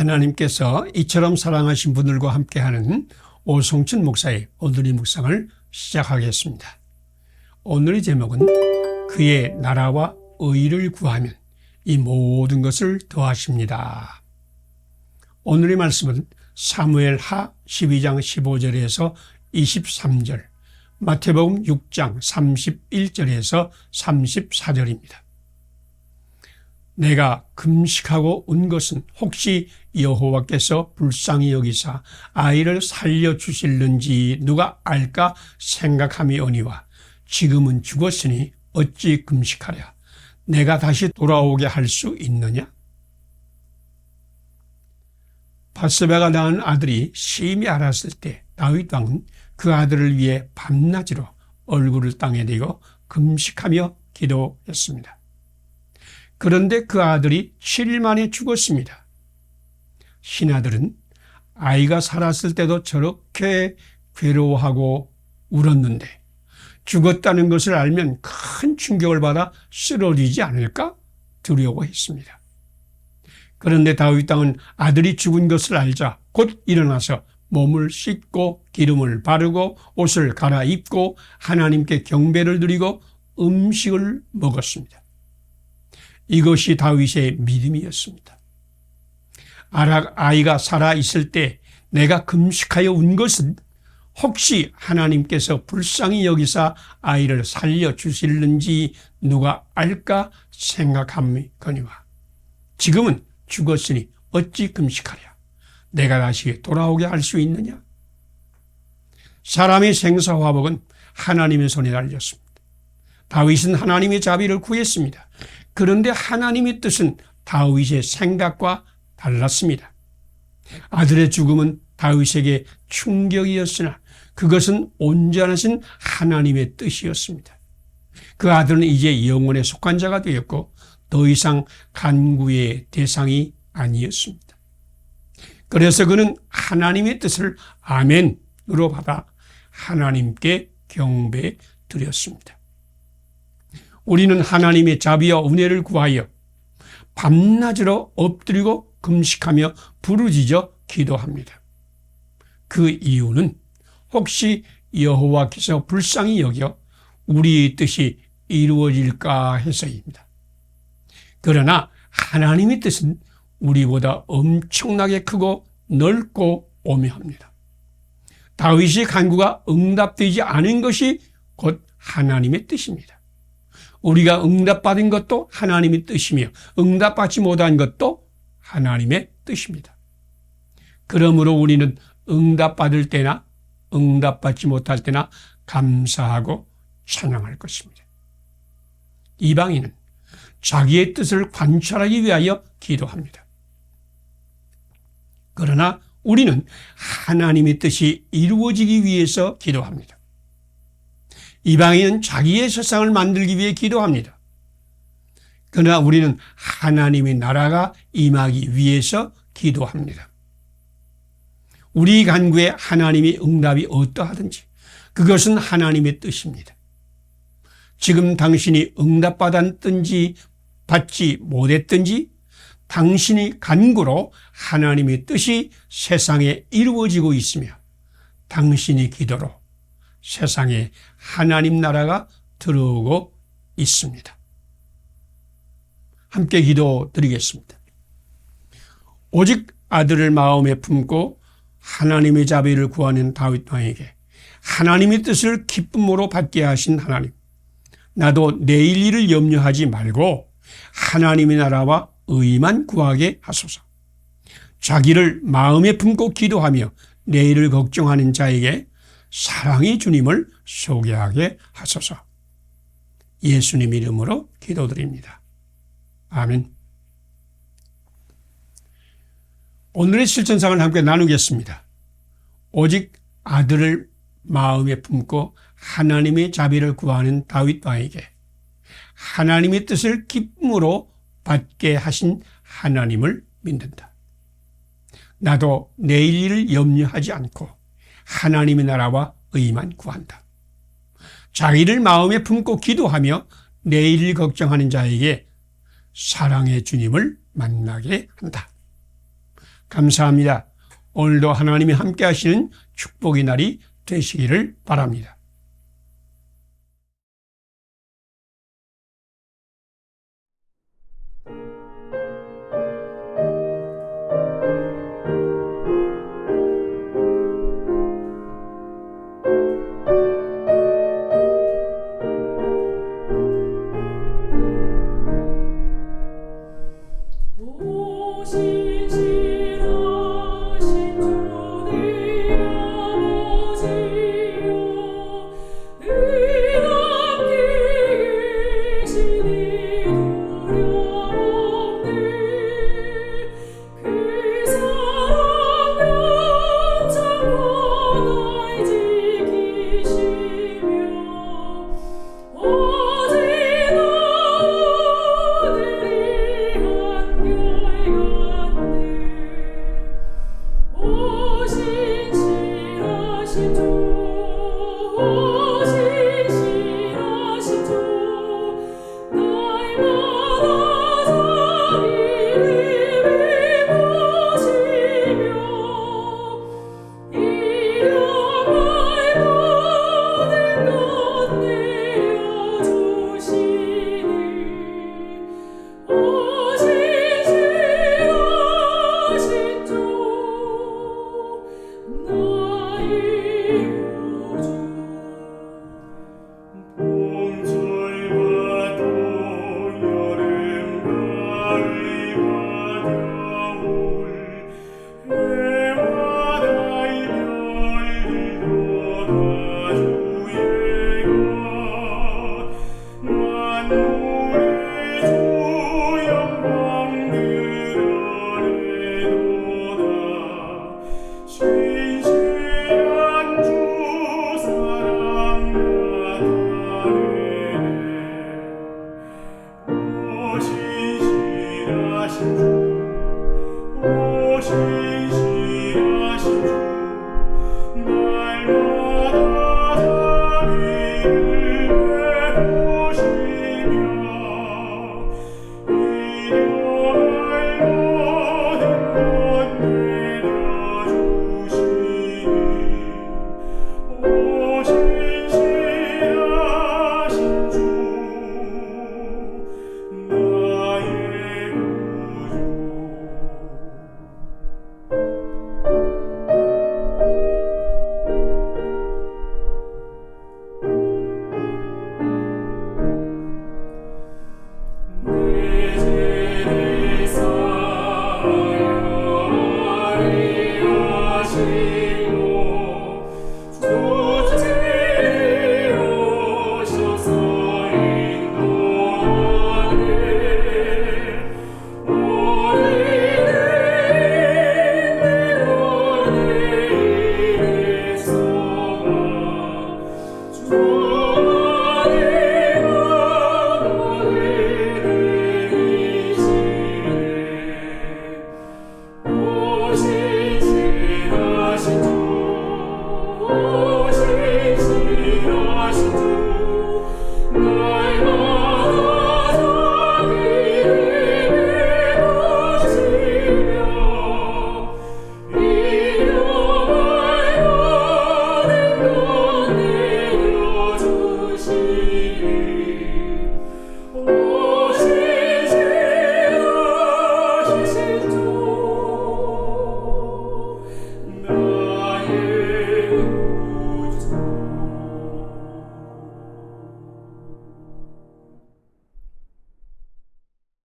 하나님께서 이처럼 사랑하신 분들과 함께하는 오성춘 목사의 오늘의 묵상을 시작하겠습니다. 오늘의 제목은 그의 나라와 의를 구하면 이 모든 것을 더하십니다. 오늘의 말씀은 사무엘하 12장 15절에서 23절, 마태복음 6장 31절에서 34절입니다. 내가 금식하고 온 것은 혹시 여호와께서 불쌍히 여기사 아이를 살려주실는지 누가 알까 생각함이오니와 지금은 죽었으니 어찌 금식하랴. 내가 다시 돌아오게 할 수 있느냐? 밧세바가 낳은 아들이 심히 알았을 때 다윗 왕은 그 아들을 위해 밤낮으로 얼굴을 땅에 대고 금식하며 기도했습니다. 그런데 그 아들이 7일 만에 죽었습니다. 신하들은 아이가 살았을 때도 저렇게 괴로워하고 울었는데 죽었다는 것을 알면 큰 충격을 받아 쓰러지지 않을까 두려워했습니다. 그런데 다윗 왕은 아들이 죽은 것을 알자 곧 일어나서 몸을 씻고 기름을 바르고 옷을 갈아입고 하나님께 경배를 드리고 음식을 먹었습니다. 이것이 다윗의 믿음이었습니다. 아이가 살아있을 때 내가 금식하여 운 것은 혹시 하나님께서 불쌍히 여기사 아이를 살려주실는지 누가 알까 생각함이거니와 지금은 죽었으니 어찌 금식하랴. 내가 다시 돌아오게 할 수 있느냐? 사람의 생사화복은 하나님의 손에 달렸습니다. 다윗은 하나님의 자비를 구했습니다. 그런데 하나님의 뜻은 다윗의 생각과 달랐습니다. 아들의 죽음은 다윗에게 충격이었으나 그것은 온전하신 하나님의 뜻이었습니다. 그 아들은 이제 영혼에 속한 자가 되었고 더 이상 간구의 대상이 아니었습니다. 그래서 그는 하나님의 뜻을 아멘으로 받아 하나님께 경배 드렸습니다. 우리는 하나님의 자비와 은혜를 구하여 밤낮으로 엎드리고 금식하며 부르짖어 기도합니다. 그 이유는 혹시 여호와께서 불쌍히 여겨 우리의 뜻이 이루어질까 해서입니다. 그러나 하나님의 뜻은 우리보다 엄청나게 크고 넓고 오묘합니다. 다윗의 간구가 응답되지 않은 것이 곧 하나님의 뜻입니다. 우리가 응답받은 것도 하나님의 뜻이며 응답받지 못한 것도 하나님의 뜻입니다. 그러므로 우리는 응답받을 때나 응답받지 못할 때나 감사하고 찬양할 것입니다. 이방인은 자기의 뜻을 관찰하기 위하여 기도합니다. 그러나 우리는 하나님의 뜻이 이루어지기 위해서 기도합니다. 이방인은 자기의 세상을 만들기 위해 기도합니다. 그러나 우리는 하나님의 나라가 임하기 위해서 기도합니다. 우리 간구에 하나님의 응답이 어떠하든지 그것은 하나님의 뜻입니다. 지금 당신이 응답받았든지 받지 못했든지 당신의 간구로 하나님의 뜻이 세상에 이루어지고 있으며 당신의 기도로 세상에 하나님 나라가 들어오고 있습니다. 함께 기도드리겠습니다. 오직 아들을 마음에 품고 하나님의 자비를 구하는 다윗 왕에게 하나님의 뜻을 기쁨으로 받게 하신 하나님, 나도 내일 일을 염려하지 말고 하나님의 나라와 의만 구하게 하소서. 자기를 마음에 품고 기도하며 내일을 걱정하는 자에게 사랑의 주님을 소개하게 하소서. 예수님 이름으로 기도드립니다. 아멘. 오늘의 실천상을 함께 나누겠습니다. 오직 아들을 마음에 품고 하나님의 자비를 구하는 다윗 왕에게 하나님의 뜻을 기쁨으로 받게 하신 하나님을 믿는다. 나도 내일 일을 염려하지 않고 하나님의 나라와 의만 구한다. 자기를 마음에 품고 기도하며 내일을 걱정하는 자에게 사랑의 주님을 만나게 한다. 감사합니다. 오늘도 하나님이 함께 하시는 축복의 날이 되시기를 바랍니다. 오신 지라신 주